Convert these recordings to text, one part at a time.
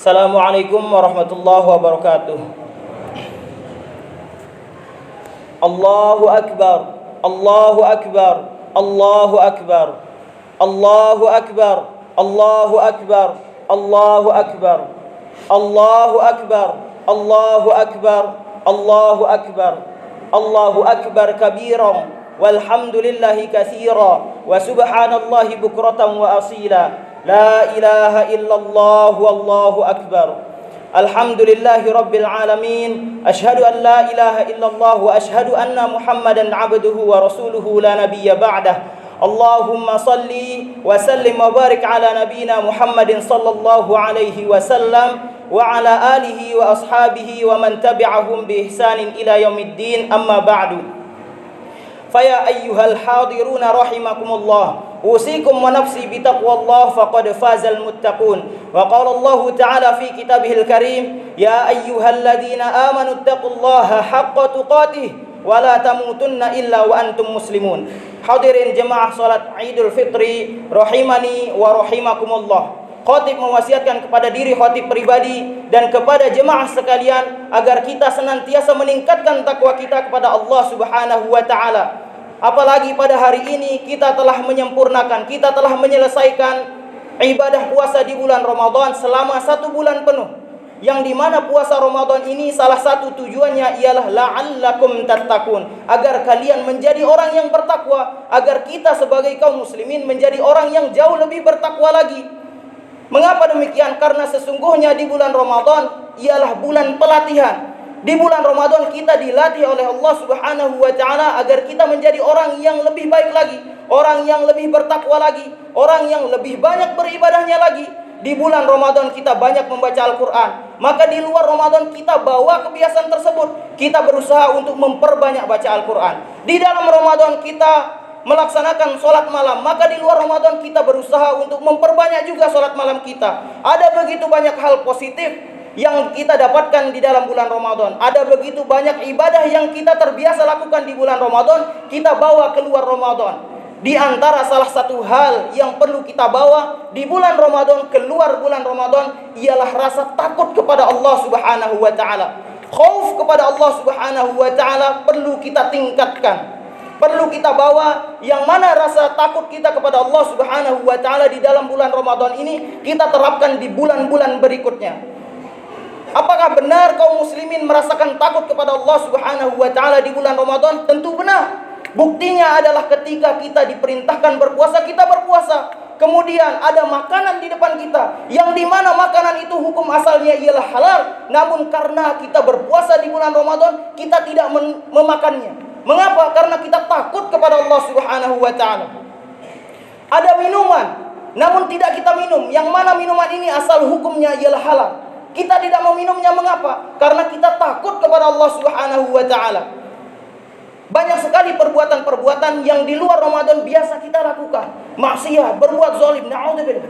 Assalamualaikum warahmatullahi wabarakatuh. Allahu Akbar, Allahu Akbar, Allahu Akbar, Allahu Akbar, Allahu Akbar, Allahu Akbar, Allahu Akbar, Allahu Akbar, Allahu Akbar, Allahu Akbar kabiran walhamdulillahi katsiran wa subhanallahi bukratan wa asila. La ilaha illallah wallahu akbar. Alhamdulillahi rabbil alamin. Ashhadu an la ilaha illallah wa ashhadu anna Muhammadan abduhu wa rasuluhu la nabiyya ba'dah. Allahumma salli wa sallim wa barik ala nabiyyina Muhammadin sallallahu alaihi wasallam wa ala alihi wa ashabihi wa man tabi'ahum bi ihsanin ila yaumiddin. Amma ba'du. Faya ayyuhal hadiruna rahimakumullah. أوصيكم ونفسي بتقوى الله فقد فاز المتقون. وقال الله تعالى في كتابه الكريم يا أيها الذين آمنوا اتقوا الله حق تقاته ولا تموتن إلا وأنتم مسلمون. Hadirin jemaah salat Idul Fitri rahimani wa rahimakumullah. Khatib mewasiatkan kepada diri khatib pribadi dan kepada jemaah sekalian agar kita senantiasa meningkatkan takwa kita kepada Allah Subhanahu wa taala. Apalagi pada hari ini kita telah menyempurnakan, kita telah menyelesaikan ibadah puasa di bulan Ramadan selama 1 bulan penuh. Yang dimana puasa Ramadan ini salah satu tujuannya ialah la'allakum tattaqun, agar kalian menjadi orang yang bertakwa, agar kita sebagai kaum muslimin menjadi orang yang jauh lebih bertakwa lagi. Mengapa demikian? Karena sesungguhnya di bulan Ramadan ialah bulan pelatihan. Di bulan Ramadan kita dilatih oleh Allah Subhanahu wa taala agar kita menjadi orang yang lebih baik lagi, orang yang lebih bertakwa lagi, orang yang lebih banyak beribadahnya lagi. Di bulan Ramadan kita banyak membaca Al-Qur'an. Maka di luar Ramadan kita bawa kebiasaan tersebut. Kita berusaha untuk memperbanyak baca Al-Qur'an. Di dalam Ramadan kita melaksanakan sholat malam, maka di luar Ramadan kita berusaha untuk memperbanyak juga sholat malam kita. Ada begitu banyak hal positif yang kita dapatkan di dalam bulan Ramadan. Ada begitu banyak ibadah yang kita terbiasa lakukan di bulan Ramadan, kita bawa keluar Ramadan. Di antara salah satu hal yang perlu kita bawa di bulan Ramadan, keluar bulan Ramadan, ialah rasa takut kepada Allah Subhanahu wa taala. Khauf kepada Allah Subhanahu wa taala perlu kita tingkatkan. Perlu kita bawa, yang mana rasa takut kita kepada Allah Subhanahu wa taala di dalam bulan Ramadan ini kita terapkan di bulan-bulan berikutnya. Apakah benar kaum muslimin merasakan takut kepada Allah Subhanahu wa taala di bulan Ramadan? Tentu benar. Buktinya adalah ketika kita diperintahkan berpuasa, kita berpuasa. Kemudian ada makanan di depan kita, yang dimana makanan itu hukum asalnya ialah halal, namun karena kita berpuasa di bulan Ramadan, kita tidak memakannya. Mengapa? Karena kita takut kepada Allah Subhanahu wa taala. Ada minuman, namun tidak kita minum, yang mana minuman ini asal hukumnya ialah halal. Kita tidak meminumnya, mengapa? Karena kita takut kepada Allah Subhanahu wa taala. Banyak sekali perbuatan-perbuatan yang di luar Ramadan biasa kita lakukan. Maksiat, berbuat zalim, na'udzubillah.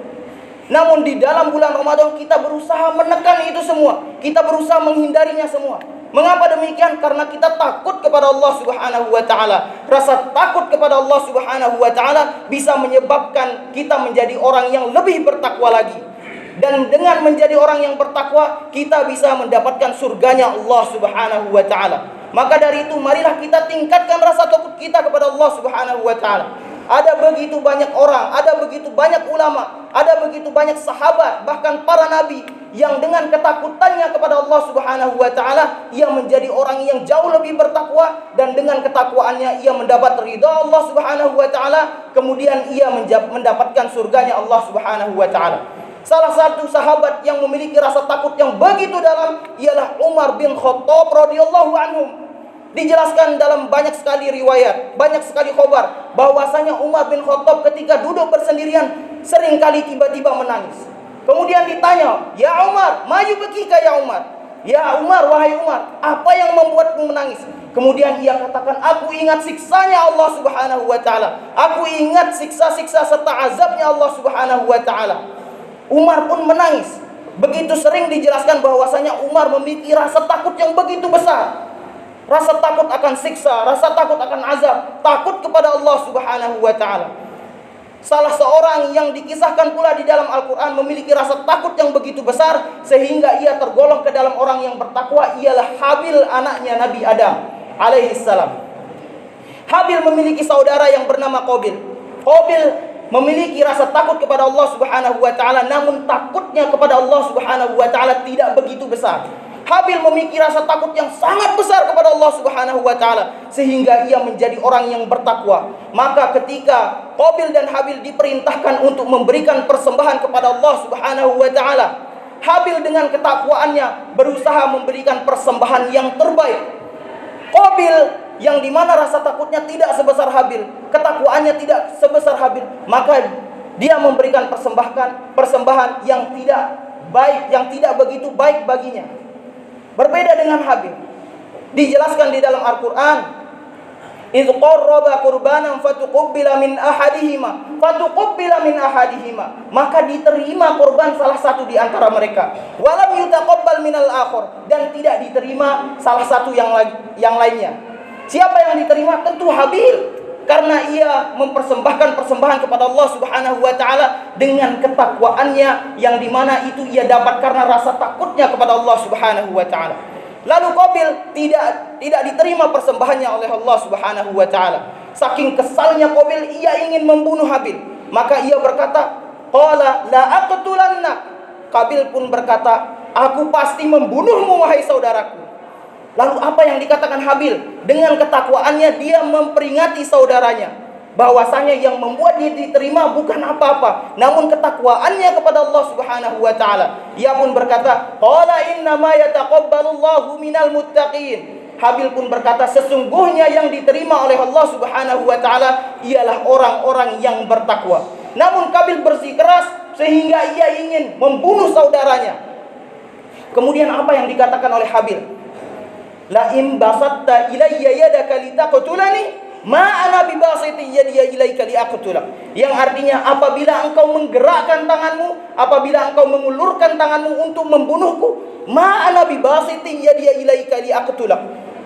Namun di dalam bulan Ramadan kita berusaha menekan itu semua. Kita berusaha menghindarinya semua. Mengapa demikian? Karena kita takut kepada Allah Subhanahu wa taala. Rasa takut kepada Allah Subhanahu wa taala bisa menyebabkan kita menjadi orang yang lebih bertakwa lagi. Dan dengan menjadi orang yang bertakwa, kita bisa mendapatkan surganya Allah Subhanahu wa taala. Maka dari itu marilah kita tingkatkan rasa takut kita kepada Allah Subhanahu wa taala. Ada begitu banyak orang, ada begitu banyak ulama, ada begitu banyak sahabat, bahkan para nabi yang dengan ketakutannya kepada Allah Subhanahu wa taala ia menjadi orang yang jauh lebih bertakwa, dan dengan ketakwaannya ia mendapat ridha Allah Subhanahu wa taala, kemudian ia mendapatkan surganya Allah Subhanahu wa taala. Salah satu sahabat yang memiliki rasa takut yang begitu dalam ialah Umar bin Khattab radhiyallahu anhu. Dijelaskan dalam banyak sekali riwayat, banyak sekali khabar bahwasanya Umar bin Khattab ketika duduk bersendirian seringkali tiba-tiba menangis. Kemudian ditanya, "Ya Umar, ma yubkika ya Umar?" "Ya Umar, wahai Umar, apa yang membuatmu menangis?" Kemudian ia katakan, "Aku ingat siksanya Allah Subhanahu wa taala. Aku ingat siksa-siksa serta azabnya Allah Subhanahu wa taala." Umar pun menangis. Begitu sering dijelaskan bahwasanya Umar memiliki rasa takut yang begitu besar. Rasa takut akan siksa, rasa takut akan azab, takut kepada Allah Subhanahu wa taala. Salah seorang yang dikisahkan pula di dalam Al-Quran memiliki rasa takut yang begitu besar sehingga ia tergolong ke dalam orang yang bertakwa ialah Habil, anaknya Nabi Adam alaihissalam. Habil memiliki saudara yang bernama Qabil. Qabil memiliki rasa takut kepada Allah Subhanahu wa taala, namun takutnya kepada Allah Subhanahu wa taala tidak begitu besar. Habil memiliki rasa takut yang sangat besar kepada Allah Subhanahu wa taala sehingga ia menjadi orang yang bertakwa. Maka ketika Qabil dan Habil diperintahkan untuk memberikan persembahan kepada Allah Subhanahu wa taala, Habil dengan ketakwaannya berusaha memberikan persembahan yang terbaik. Qabil yang dimana rasa takutnya tidak sebesar Habil, ketakwaannya tidak sebesar Habil, maka dia memberikan persembahan yang tidak baik, yang tidak begitu baik baginya. Berbeda dengan Habil. Dijelaskan di dalam Al-Qur'an, "Idz qarraba qurbanan fatuqbila min ahadihima." Maka diterima korban salah satu di antara mereka. Walam yutaqabbal minal akhar, dan tidak diterima salah satu yang lainnya. Siapa yang diterima? Tentu Habil, karena ia mempersembahkan persembahan kepada Allah Subhanahu wa taala dengan ketakwaannya yang dimana itu ia dapat karena rasa takutnya kepada Allah Subhanahu wa taala. Lalu Qabil tidak diterima persembahannya oleh Allah Subhanahu wa taala. Saking kesalnya Qabil, ia ingin membunuh Habil. Maka ia berkata, "Qala la aqtulannak." Qabil pun berkata, "Aku pasti membunuhmu wahai saudaraku." Lalu apa yang dikatakan Habil? Dengan ketakwaannya dia memperingati saudaranya bahwasanya yang membuat dia diterima bukan apa-apa, namun ketakwaannya kepada Allah Subhanahu wa taala. Ia pun berkata, "Qala inna ma yataqabbalullahu minal muttaqin." Habil pun berkata, sesungguhnya yang diterima oleh Allah Subhanahu wa taala ialah orang-orang yang bertakwa. Namun Qabil bersikeras sehingga ia ingin membunuh saudaranya. Kemudian apa yang dikatakan oleh Habil? La in basatta ilayya yadaka litaqtulani ma ana bibasiti yadiya ilaika liaqtulak. Yang artinya, apabila engkau menggerakkan tanganmu, apabila engkau mengulurkan tanganmu untuk membunuhku, ma ana bibasiti yadiya ilaika liaqtulak.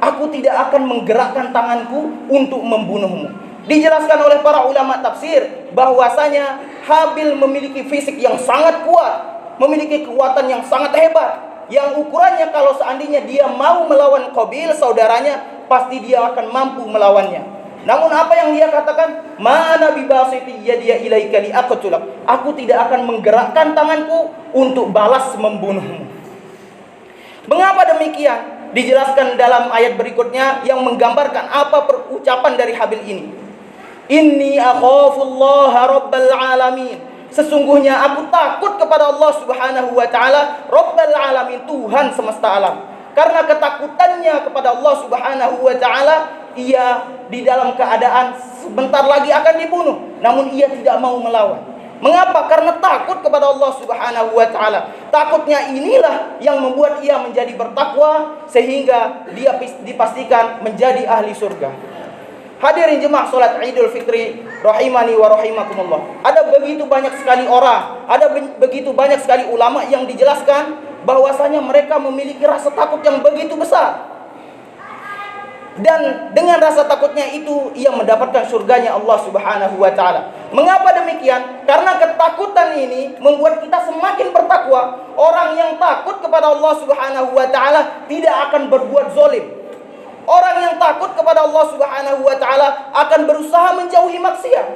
Aku tidak akan menggerakkan tanganku untuk membunuhmu. Dijelaskan oleh para ulama tafsir bahwasanya Habil memiliki fisik yang sangat kuat, memiliki kekuatan yang sangat hebat, yang ukurannya kalau seandainya dia mau melawan Qabil saudaranya, pasti dia akan mampu melawannya. Namun apa yang dia katakan? Mana bibasiti yadiya ilaika liaqtulak. Aku tidak akan menggerakkan tanganku untuk balas membunuhmu. Mengapa demikian? Dijelaskan dalam ayat berikutnya yang menggambarkan apa perucapan dari Habil ini. Inni akhafullaha rabbal alamin. Sesungguhnya aku takut kepada Allah Subhanahu wa taala, Rabbul alamin, Tuhan semesta alam. Karena ketakutannya kepada Allah Subhanahu wa taala, ia di dalam keadaan sebentar lagi akan dibunuh, namun ia tidak mau melawan. Mengapa? Karena takut kepada Allah Subhanahu wa taala. Takutnya inilah yang membuat ia menjadi bertakwa sehingga dia dipastikan menjadi ahli surga. Hadirin jemaah salat Idul Fitri rahimani wa rahimakumullah. Ada begitu banyak sekali orang, ada begitu banyak sekali ulama yang dijelaskan bahwasanya mereka memiliki rasa takut yang begitu besar. Dan dengan rasa takutnya itu ia mendapatkan surganya Allah Subhanahu wa taala. Mengapa demikian? Karena ketakutan ini membuat kita semakin bertakwa. Orang yang takut kepada Allah Subhanahu wa taala tidak akan berbuat zalim. Orang yang takut kepada Allah Subhanahu wa taala akan berusaha menjauhi maksiat.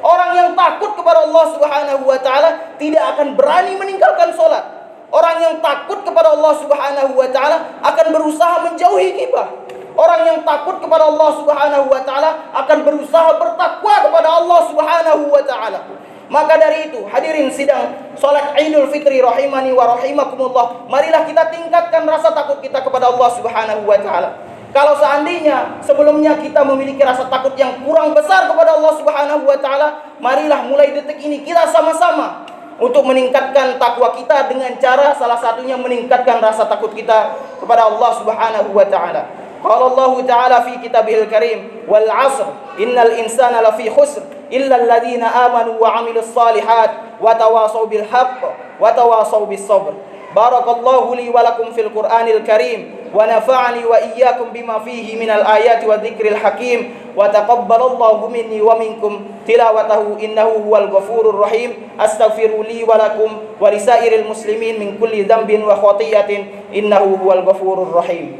Orang yang takut kepada Allah Subhanahu wa taala tidak akan berani meninggalkan salat. Orang yang takut kepada Allah Subhanahu wa taala akan berusaha menjauhi ghibah. Orang yang takut kepada Allah Subhanahu wa taala akan berusaha bertakwa kepada Allah Subhanahu wa taala. Maka dari itu, hadirin sidang salat Idul Fitri rahimani wa rahimakumullah, marilah kita tingkatkan rasa takut kita kepada Allah Subhanahu wa taala. Kalau seandainya sebelumnya kita memiliki rasa takut yang kurang besar kepada Allah Subhanahu wa taala, marilah mulai detik ini kita sama-sama untuk meningkatkan takwa kita dengan cara salah satunya meningkatkan rasa takut kita kepada Allah Subhanahu wa taala. Qala Allah Ta'ala fi kitabihil karim, wal 'asr innal insana lafi khusr illa alladhina amanu wa 'amilus shalihat wa tawasaw bil haqq wa tawasaw bis sabr. Barakallahu li wa lakum fil Qur'anil karim wa nafa'ani wa iyyakum bima fihi minal ayati wa dzikril hakim wa taqabbalallahu minni wa minkum tilawatahu innahu huwal ghafurur rahim. Astaghfiru li wa lakum wa lisairil muslimin min kulli dhanbin wa khati'atin innahu huwal ghafurur rahim.